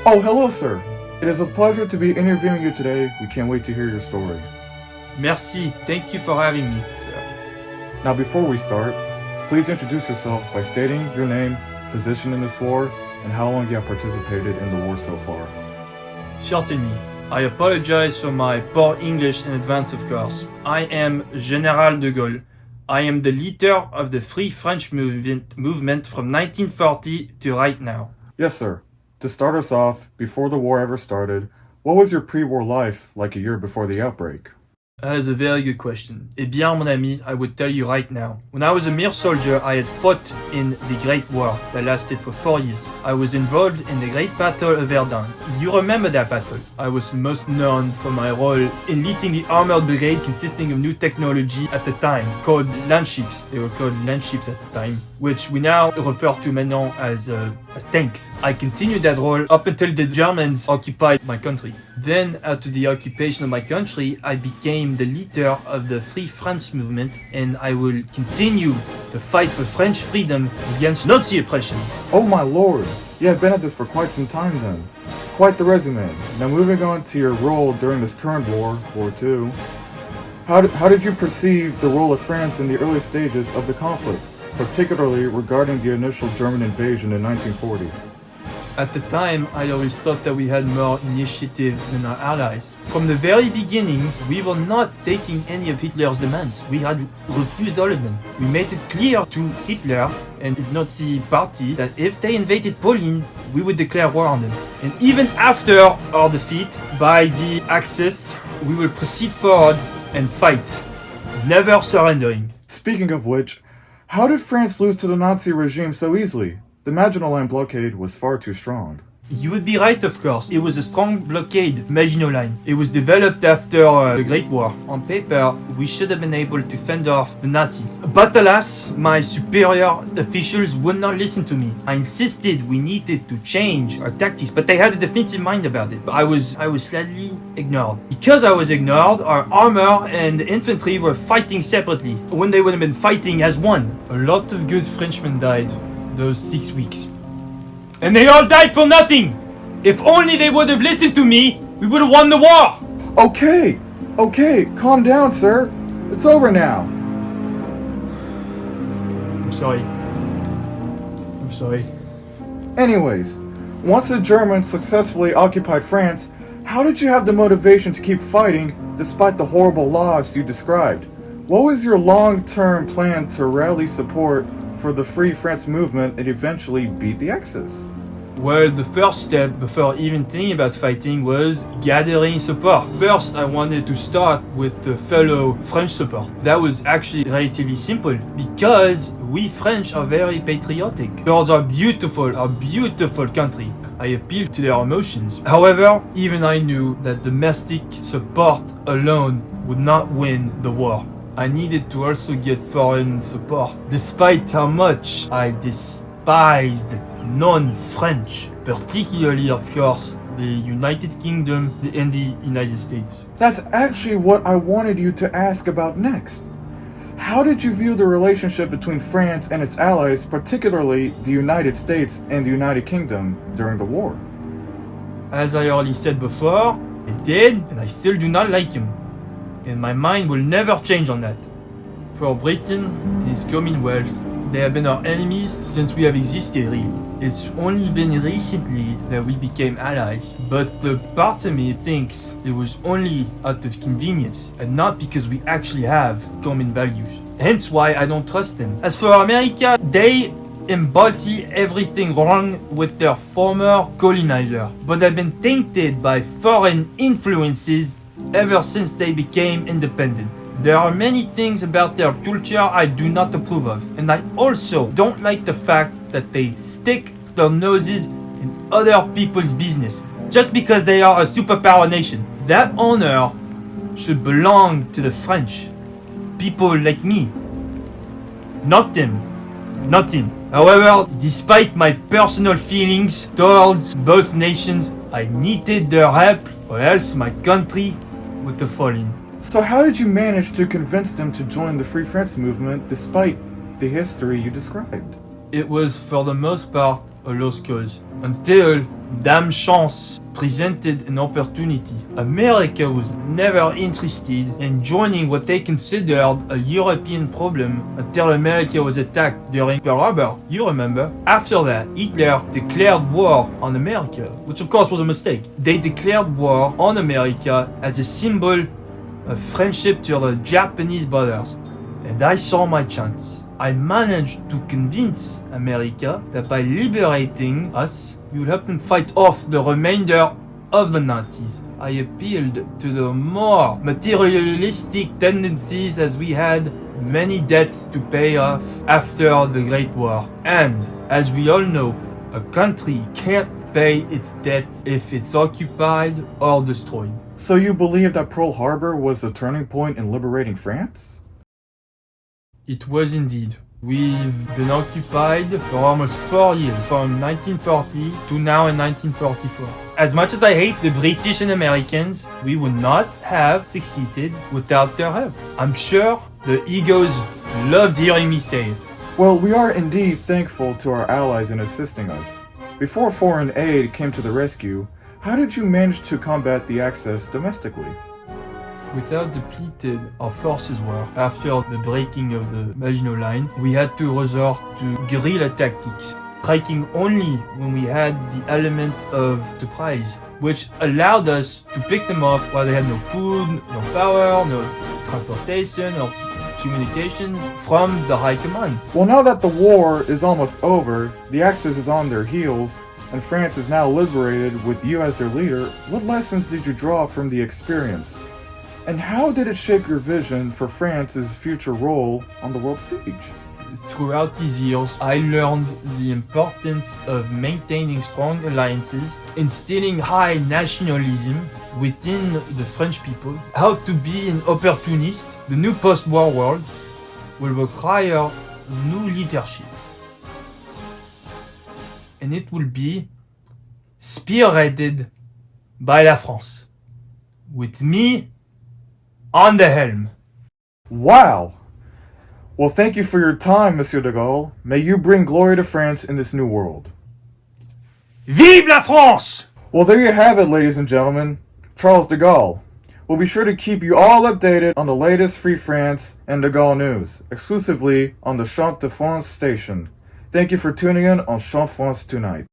Oh, hello, sir. It is a pleasure to be interviewing you today. We can't wait to hear your story. Merci. Thank you for having me, sir. Now, before we start, please introduce yourself by stating your name, position in this war, and how long you have participated in the war so far. Certainly. I apologize for my poor English in advance, of course. I am General de Gaulle. I am the leader of the Free French movement from 1940 to right now. Yes, sir. To start us off, before the war ever started, what was your pre-war life like a year before the outbreak? That is a very good question. Eh bien, mon ami, I would tell you right now. When I was a mere soldier, I had fought in the Great War that lasted for 4 years. I was involved in the Great Battle of Verdun. You remember that battle? I was most known for my role in leading the armored brigade consisting of new technology at the time, called landships. They were called landships at the time, which we now refer to maintenant as tanks. I continued that role up until the Germans occupied my country. Then, after the occupation of my country, I became the leader of the Free France movement, and I will continue to fight for French freedom against Nazi oppression. Oh my lord, you have been at this for quite some time then. Quite the resume. Now moving on to your role during this current war, War II, how did you perceive the role of France in the early stages of the conflict, particularly regarding the initial German invasion in 1940? At the time, I always thought that we had more initiative than our allies. From the very beginning, we were not taking any of Hitler's demands. We had refused all of them. We made it clear to Hitler and his Nazi party that if they invaded Poland, we would declare war on them. And even after our defeat by the Axis, we will proceed forward and fight, never surrendering. Speaking of which, how did France lose to the Nazi regime so easily? The Maginot Line blockade was far too strong. You would be right, of course. It was a strong blockade, Maginot Line. It was developed after the Great War. On paper, we should have been able to fend off the Nazis. But alas, my superior officials would not listen to me. I insisted we needed to change our tactics, but they had a defensive mind about it. I was slightly ignored. Because I was ignored, our armor and infantry were fighting separately, when they would have been fighting as one. A lot of good Frenchmen died those 6 weeks. And they all died for nothing! If only they would have listened to me, we would have won the war! Okay, calm down, sir. It's over now. I'm sorry. Anyways, once the Germans successfully occupied France, how did you have the motivation to keep fighting despite the horrible loss you described? What was your long-term plan to rally support for the Free France movement and eventually beat the Axis? Well, the first step before even thinking about fighting was gathering support. First, I wanted to start with the fellow French support. That was actually relatively simple because we French are very patriotic towards our beautiful country. I appealed to their emotions. However, even I knew that domestic support alone would not win the war. I needed to also get foreign support, despite how much I despised non-French, particularly, of course, the United Kingdom and the United States. That's actually what I wanted you to ask about next. How did you view the relationship between France and its allies, particularly the United States and the United Kingdom, during the war? As I already said before, I did, and I still do not like him. And my mind will never change on that. For Britain and its Commonwealth, they have been our enemies since we have existed, really. It's only been recently that we became allies, but the part of me thinks it was only out of convenience and not because we actually have common values. Hence why I don't trust them. As for America, they embody everything wrong with their former colonizer, but have been tainted by foreign influences ever since they became independent. There are many things about their culture I do not approve of, and I also don't like the fact that they stick stick their noses in other people's business just because they are a superpower nation. That honor should belong to the French. People like me. Not them. Not him. However, despite my personal feelings towards both nations, I needed their help or else my country would have fallen. So how did you manage to convince them to join the Free France movement despite the history you described? It was for the most part a lost cause. Until Dame Chance presented an opportunity. America was never interested in joining what they considered a European problem until America was attacked during Pearl Harbor. You remember? After that, Hitler declared war on America, which of course was a mistake. They declared war on America as a symbol of friendship to the Japanese brothers. And I saw my chance. I managed to convince America that by liberating us, you would help them fight off the remainder of the Nazis. I appealed to the more materialistic tendencies as we had many debts to pay off after the Great War. And, as we all know, a country can't pay its debts if it's occupied or destroyed. So you believe that Pearl Harbor was a turning point in liberating France? It was indeed. We've been occupied for almost 4 years, from 1940 to now in 1944. As much as I hate the British and Americans, we would not have succeeded without their help. I'm sure the egos loved hearing me say it. Well, we are indeed thankful to our allies in assisting us. Before foreign aid came to the rescue, how did you manage to combat the Axis domestically? Without depleted our forces were, after the breaking of the Maginot Line, we had to resort to guerrilla tactics, striking only when we had the element of surprise, which allowed us to pick them off while they had no food, no power, no transportation or communications from the high command. Well, now that the war is almost over, the Axis is on their heels, and France is now liberated with you as their leader, what lessons did you draw from the experience? And how did it shape your vision for France's future role on the world stage? Throughout these years, I learned the importance of maintaining strong alliances, instilling high nationalism within the French people, how to be an opportunist. The new post-war world will require new leadership. And it will be spearheaded by la France, with me on the helm. Wow! Well, thank you for your time, Monsieur de Gaulle. May you bring glory to France in this new world. Vive la France! Well, there you have it, ladies and gentlemen. Charles de Gaulle. We'll be sure to keep you all updated on the latest Free France and de Gaulle news, exclusively on the Chant de France station. Thank you for tuning in on Chant France tonight.